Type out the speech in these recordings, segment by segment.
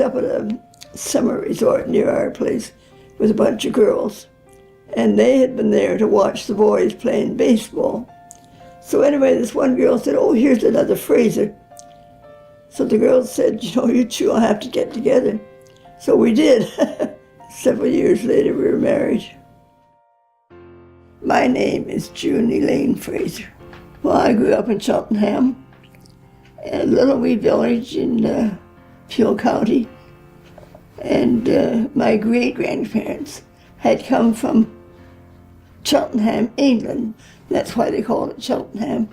up at a summer resort near our place with a bunch of girls, and they had been there to watch the boys playing baseball. So anyway, this one girl said, "Oh, here's another Frazer." So the girls said, "You know, you two will have to get together." So we did. Several years later, we were married. My name is June Elaine Frazer. Well, I grew up in Cheltenham, a little wee village in Peel County. And my great-grandparents had come from Cheltenham, England. That's why they called it Cheltenham.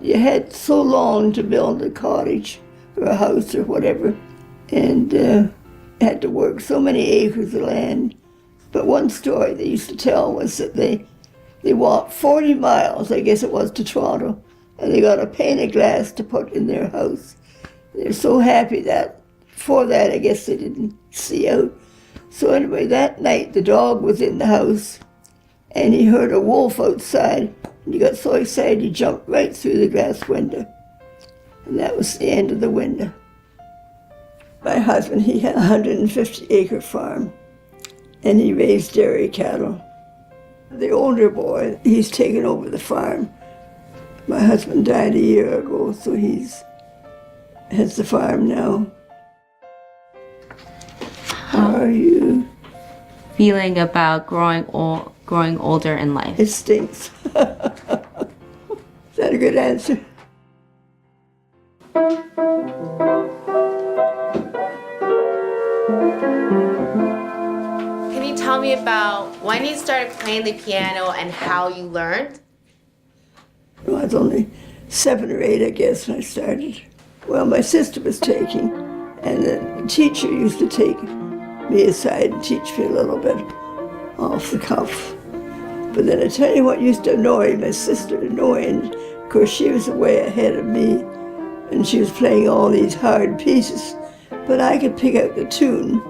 You had so long to build a cottage or a house or whatever, and had to work so many acres of land. But one story they used to tell was that they walked 40 miles, I guess it was, to Toronto, and they got a pane of glass to put in their house. They're so happy that for that, I guess they didn't see out. So anyway, that night the dog was in the house, and he heard a wolf outside, and he got so excited he jumped right through the glass window. And that was the end of the window. My husband, he had a 150-acre farm, and he raised dairy cattle. The older boy, he's taken over the farm. My husband died a year ago, so has the farm now. How are you? Feeling about growing older in life? It stinks. Is that a good answer? Can you tell me about when you started playing the piano and how you learned? Well, I was only 7 or 8, I guess, when I started. Well, my sister was taking, and the teacher used to take me aside and teach me a little bit off the cuff. But then I tell you what used to annoy my sister, annoying. Of course, she was way ahead of me, and she was playing all these hard pieces, but I could pick out the tune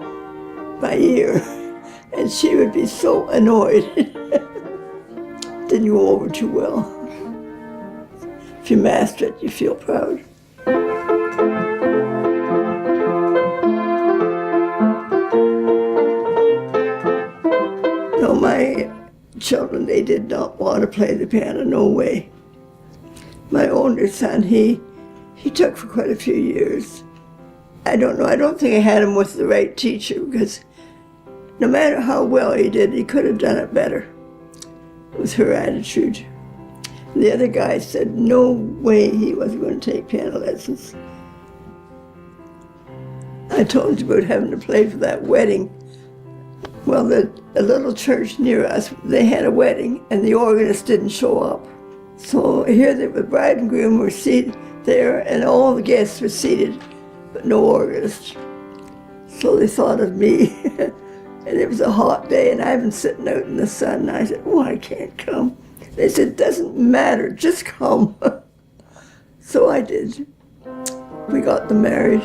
by ear, and she would be so annoyed. Didn't go over too well. If you master it, you feel proud. No, my children, they did not want to play the piano, no way. My older son, he took for quite a few years. I don't know, I don't think I had him with the right teacher, because no matter how well he did, he could have done it better. It was her attitude. The other guy said no way he wasn't going to take piano lessons. I told you about having to play for that wedding. Well, a little church near us, they had a wedding, and the organist didn't show up. So here the bride and groom were seated there, and all the guests were seated, but no organist. So they thought of me, and it was a hot day, and I've been sitting out in the sun, and I said, "Oh, I can't come." They said, "It doesn't matter, just come." So I did. We got them married.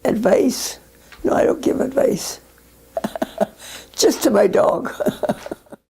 Advice? No, I don't give advice. Just to my dog.